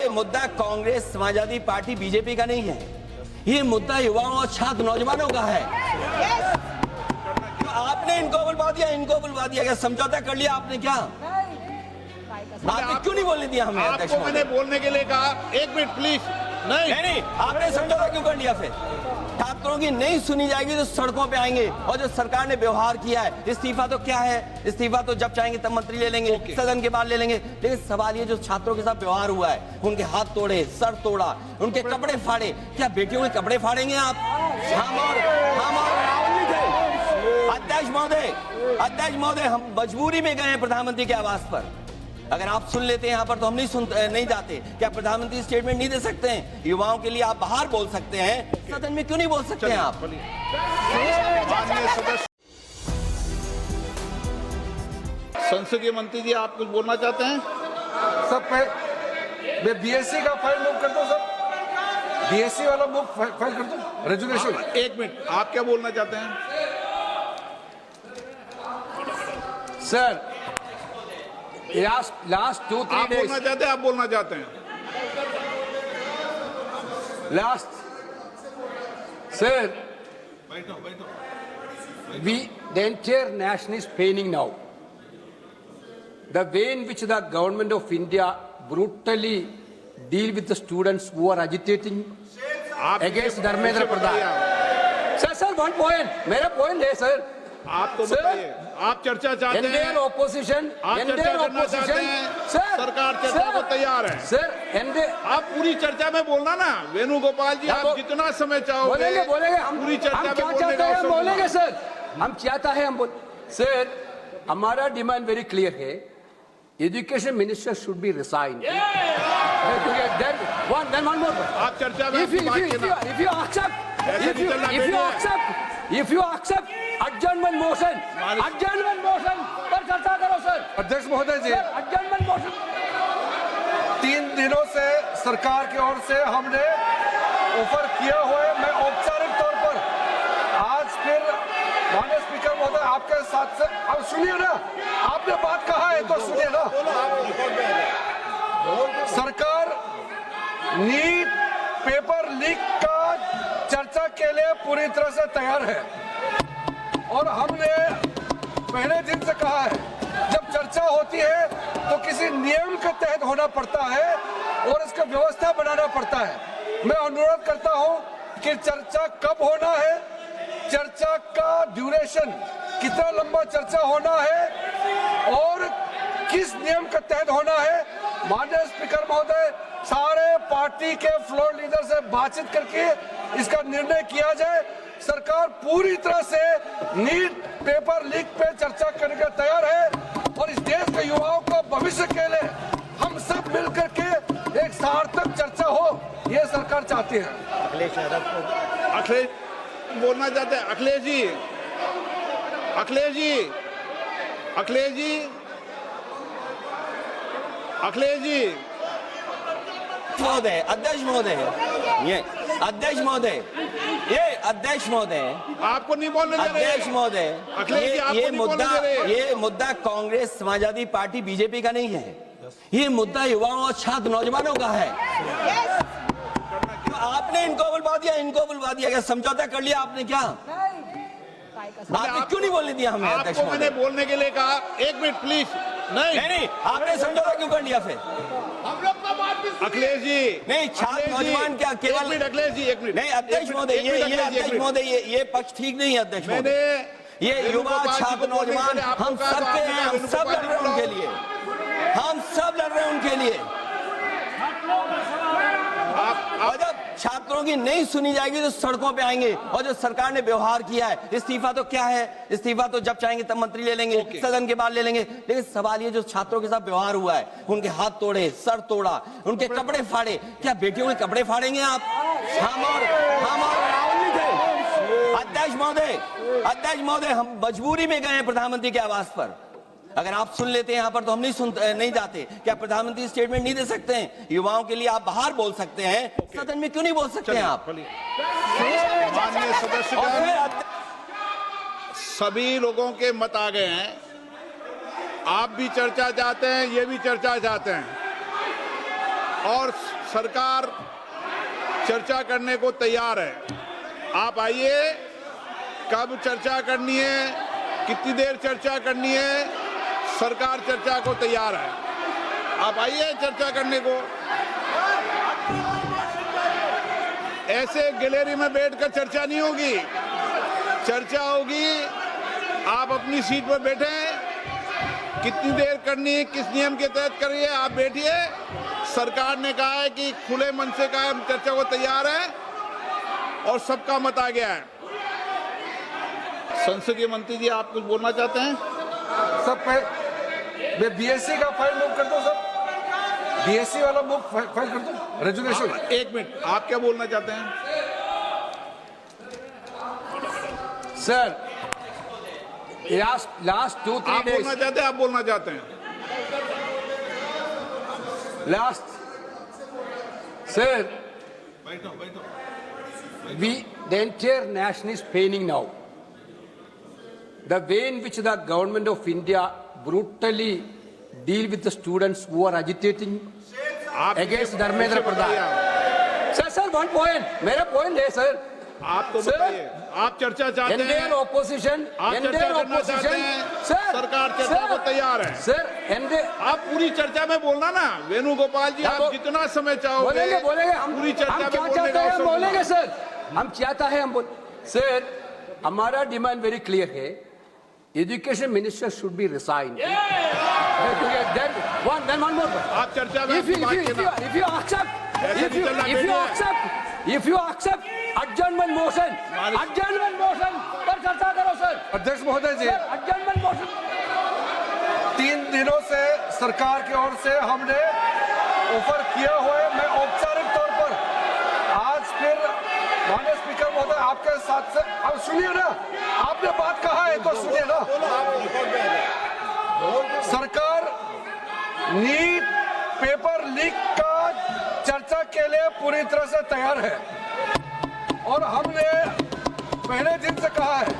मुद्दा Congress, Samajwadi party, BJP का नहीं है। ये मुद्दा युवाओं और छात्र नौजवानों का है। आपने इनको बुलवा दिया, क्या समझौता कर लिया आपने? क्या आपने क्यों नहीं बोलने दिया हमें? आपको मैंने बोलने के लिए कहा, एक मिनट प्लीज। नहीं, आपने समझौता क्यों कर लिया? फिर छात्रों की नहीं सुनी जाएगी तो सड़कों पे आएंगे। और जो सरकार ने व्यवहार किया है, इस्तीफा तो क्या है? इस्तीफा तो जब चाहेंगे तब मंत्री ले लेंगे, सदन के बाद ले लेंगे। लेकिन सवाल ये, जो छात्रों के साथ व्यवहार हुआ है, उनके हाथ तोड़े, सर तोड़ा, उनके कपड़े फाड़े, क्या बेटियों के कपड़े फाड़ेंगे आप? हम और राहुल जी थे। अध्यक्ष महोदय, हम मजबूरी में गए हैं प्रधानमंत्री के आवास पर। अगर आप सुन लेते हैं यहाँ पर तो हम नहीं जाते। क्या प्रधानमंत्री स्टेटमेंट नहीं दे सकते हैं? युवाओं के लिए आप बाहर बोल सकते हैं, सदन में क्यों नहीं बोल सकते हैं आप? संसदीय मंत्री जी, आप कुछ बोलना चाहते हैं? सब मैं बीएससी का फाइल मूव कर दूं सर, बीएससी वाला मूव फाइल कर दूं, रेजुलेशन। एक मिनट, आप क्या बोलना चाहते हैं? सर लास्ट 2-3 आप बोलना चाहते हैं? आप बोलना चाहते हैं? Last sir, the entire nation is paining now. The way in which the government of India brutally deal with the students who are agitating against Dharmendra Pradhan. Sir, one point. मेरा point है sir. आप तो बताइए, आप चर्चा चाहते हैं? Indian opposition, सरकार चर्चा को तैयार है। सर, आप पूरी चर्चा में बोलना ना, वेणुगोपाल जी, आप जितना समय चाहोगे बोलेंगे हम पूरी चर्चा में बोलेंगे सर। हम चाहता है सर, हमारा डिमांड वेरी क्लियर है। Education minister should be resign. आप चर्चा में if you accept adjournment motion पर चर्चा करो सर। अध्यक्ष महोदय जी, adjournment motion 3 दिनों से सरकार की ओर से हमने ऑफर किया हुआ है। मैं औपचारिक तौर पर आज फिर माननीय स्पीकर महोदय आपके साथ से, अब सुनिए ना, आपने बात कहा है तो सुनिए ना। सरकार नीट पेपर लीक का चर्चा के लिए पूरी तरह से तैयार है और हमने पहले दिन से कहा है, जब चर्चा होती है तो किसी नियम के तहत होना पड़ता है और इसका व्यवस्था बनाना पड़ता है। मैं अनुरोध करता हूं कि चर्चा कब होना है, चर्चा का ड्यूरेशन, कितना लंबा चर्चा होना है और किस नियम के तहत होना है। माननीय स्पीकर महोदय, सारे पार्टी के फ्लोर लीडर से बातचीत करके इसका निर्णय किया जाए। सरकार पूरी तरह से नीट पेपर लीक पे चर्चा करने के तैयार है और इस देश के युवाओं को भविष्य के लिए हम सब मिलकर के एक सार्थक चर्चा हो, ये सरकार चाहती है। अखिलेश बोलना चाहते हैं? अखिलेश जी महोदय, अध्यक्ष महोदय, आपको नहीं बोलने दे रहे। अध्यक्ष महोदय, अखिलेश जी, ये मुद्दा कांग्रेस, समाजवादी पार्टी, बीजेपी का नहीं है। ये मुद्दा युवाओं और छात्र नौजवानों का है। आपने इनको बुलवा दिया, क्या समझौता कर लिया आपने? क्या आपने क्यों नहीं बोलने दिया हमें? आपको मैंने बोलने के लिए कहा, एक मिनट प्लीज। नहीं, आपने समझौता क्यों कर लिया? फिर हम लोग का बात भी अखिलेश जी, नहीं, छात्र नौजवान क्या केवल? अखिलेश जी, एक मिनट। नहीं अध्यक्ष महोदय, ये पक्ष ठीक नहीं है अध्यक्ष महोदय। ये युवा छात्र नौजवान हम सबके हैं, हम सब लड़ रहे हैं उनके लिए, और जब छात्रों की नहीं सुनी जाएगी तो सड़कों पे आएंगे। और जो सरकार ने व्यवहार किया है, इस्तीफा तो क्या है? इस्तीफा तो जब चाहेंगे तब मंत्री ले लेंगे, सदन के बाद ले लेंगे। लेकिन सवाल ये, जो छात्रों के साथ व्यवहार हुआ है, उनके हाथ तोड़े, सर तोड़ा, उनके कपड़े फाड़े, क्या बेटियों के कपड़े फाड़ेंगे आप? हम और राहुल जी थे। अध्यक्ष महोदय, हम मजबूरी में गए हैं प्रधानमंत्री के आवास पर। अगर आप सुन लेते हैं यहाँ पर तो हम नहीं जाते। क्या प्रधानमंत्री स्टेटमेंट नहीं दे सकते हैं? युवाओं के लिए आप बाहर बोल सकते हैं, सदन में क्यों नहीं बोल सकते हैं आप? माननीय सदस्यगण, सभी लोगों के मत आ गए हैं। आप भी चर्चा चाहते हैं, ये भी चर्चा चाहते हैं। और सरकार चर्चा करने को तैयार है। आप आइए, कब चर्चा करनी है, कितनी देर चर्चा करनी है, सरकार चर्चा को तैयार है। आप आइए चर्चा करने को। ऐसे गैलरी में बैठकर चर्चा नहीं होगी, चर्चा होगी। आप अपनी सीट पर बैठे, कितनी देर करनी है, किस नियम के तहत करिए, आप बैठिए। सरकार ने कहा है कि खुले मन से कहा हम चर्चा को तैयार है और सबका मत आ गया है। संसदीय मंत्री जी, आप कुछ बोलना चाहते हैं? सब मैं बीएससी का फाइल मूव कर दूं सर, बीएससी वाला मूव फाइल कर दूं, रेजोल्यूशन। एक मिनट, आप क्या बोलना चाहते हैं? सर, लास्ट 2-3 आप days, बोलना चाहते हैं, आप बोलना चाहते हैं? last, sir, the entire nation is paining now. The way in which the government of India brutally deal with the students who are agitating आप against Dharmendra बताइए Pradhan. Sir, one point. मेरा point है sir. आप तो Sir, बताइए, आप चर्चा चाहते हैं? Entire opposition, आप चर्चा करना चाहते हैं? सरकार चर्चा को तैयार है। Sir, आप पूरी चर्चा में बोलना ना, वेणुगोपाल जी, आप जितना समय चाहोगे बोलेंगे हम पूरी चर्चा हम में क्या बोलने चाहते का हैं हम अवसर बोलेंगे सर, हम चाहता है हम बोल सर, हमारा डिमांड वेरी क्लियर है, education minister should be resign. then one more आप चर्चा में if you accept adjournment motion पर चर्चा करो सर। अध्यक्ष महोदय जी, adjournment motion 3 दिनों से सरकार की ओर से हमने ऑफर किया हुआ है। मैं औपचारिक तौर पर आज फिर माननीय स्पीकर महोदय आपके साथ से, अब सुनिए ना, आपने बात कहा है तो सुनिए ना। सरकार नीट पेपर लीक का चर्चा के लिए पूरी तरह से तैयार है और हमने पहले दिन से कहा है,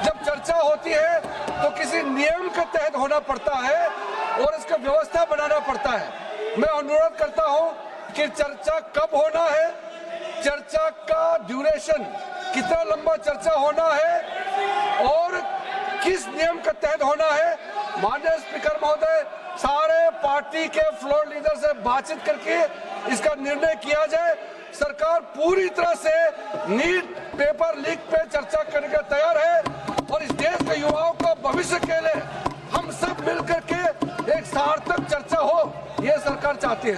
जब चर्चा होती है तो किसी नियम के तहत होना पड़ता है और इसका व्यवस्था बनाना पड़ता है। मैं अनुरोध करता हूं कि चर्चा कब होना है, चर्चा का ड्यूरेशन, कितना लंबा चर्चा होना है और किस नियम के तहत होना है, माननीय स्पीकर महोदय सारे पार्टी के फ्लोर लीडर से बातचीत करके इसका निर्णय किया जाए। सरकार पूरी तरह से नीट पेपर लीक पे चर्चा करने के तैयार है और इस देश के युवाओं का भविष्य के लिए हम सब मिलकर के एक सार्थक चर्चा हो, ये सरकार चाहती है।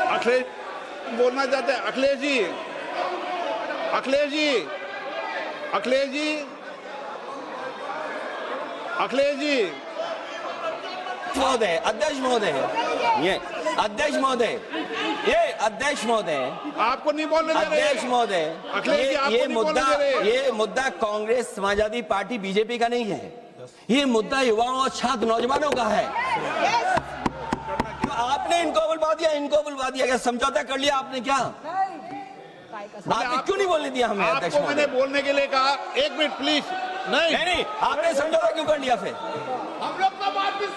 अखिलेश बोलना चाहते हैं? अखिलेश जी, अखिलेश जी, अखिलेश जी, अखिलेश जी, महोदय, अध्यक्ष महोदय, ये अध्यक्ष महोदय, ये अध्यक्ष महोदय, आपको नहीं बोलने दे रहे। अध्यक्ष महोदय, अखिलेश जी, आपको ये नहीं बोलने दे रहे। ये मुद्दा कांग्रेस, समाजवादी पार्टी, बीजेपी का नहीं है, ये मुद्दा युवाओं और छात्र नौजवानों का है। तो आपने इनको बुलवा दिया, क्या समझौता कर लिया आपने? क्या आपने क्यों नहीं बोलने दिया हमें? अध्यक्ष आपको मैंने महोदय, बोलने के लिए कहा, एक मिनट प्लीज। नहीं, आपने समझौता क्यों कर लिया फिर?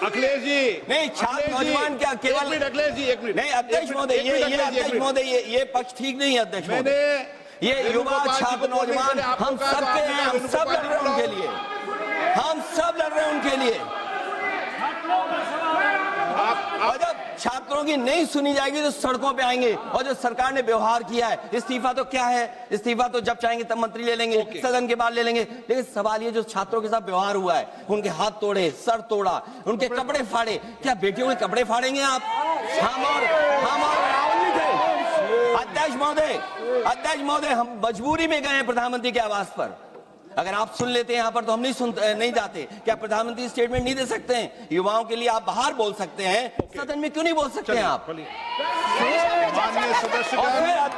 अखिलेश जी, नहीं, छात्र नौजवान क्या केवल? अखिलेश जी, एक मिनट। नहीं, अध्यक्ष महोदय, ये पक्ष ठीक नहीं है अध्यक्ष मैंने महोदय। ये युवा, छात्र, नौजवान हम सबके हैं, हम सब लड़ रहे हैं उनके लिए, हम सब लड़ रहे हैं उनके लिए। और जब छात्रों की नहीं सुनी जाएगी तो सड़कों पे आएंगे। और जो सरकार ने व्यवहार किया है, इस्तीफा तो क्या है, इस्तीफा तो जब चाहेंगे तब मंत्री ले लेंगे, सदन के बाद ले लेंगे। लेकिन सवाल ये, जो छात्रों के साथ व्यवहार हुआ है, उनके हाथ तोड़े, सर तोड़ा, उनके कपड़े फाड़े, क्या बेटियों के कपड़े फाड़ेंगे आप? हम और राहुल जी थे। अध्यक्ष महोदय, हम मजबूरी में गए हैं प्रधानमंत्री के आवास पर। अगर आप सुन लेते हैं यहाँ पर तो हम नहीं जाते। क्या प्रधानमंत्री स्टेटमेंट नहीं दे सकते हैं? युवाओं के लिए आप बाहर बोल सकते हैं, सदन में क्यों नहीं बोल सकते हैं आप? माननीय सदस्यगण,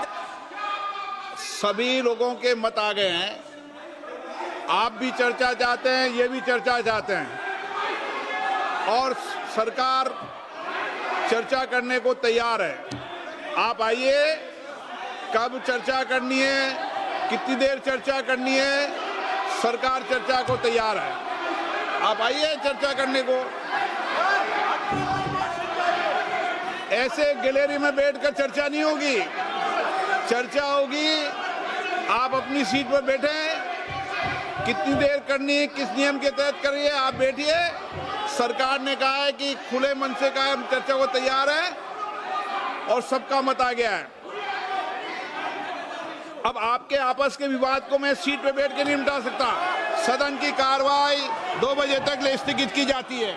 सभी लोगों के मत आ गए हैं। आप भी चर्चा चाहते हैं, ये भी चर्चा चाहते हैं और सरकार चर्चा करने को तैयार है। आप आइए, कब चर्चा करनी है, कितनी देर चर्चा करनी है, सरकार चर्चा को तैयार है। आप आइए चर्चा करने को। ऐसे गैलरी में बैठकर चर्चा नहीं होगी। चर्चा होगी, आप अपनी सीट पर बैठे, कितनी देर करनी है, किस नियम के तहत करिए, आप बैठिए। सरकार ने कहा है कि खुले मन से कहा है, चर्चा को तैयार है और सबका मत आ गया है। अब आपके आपस के विवाद को मैं सीट पे बैठ के नहीं मिटा सकता। सदन की कार्रवाई 2 बजे तक स्थगित की जाती है।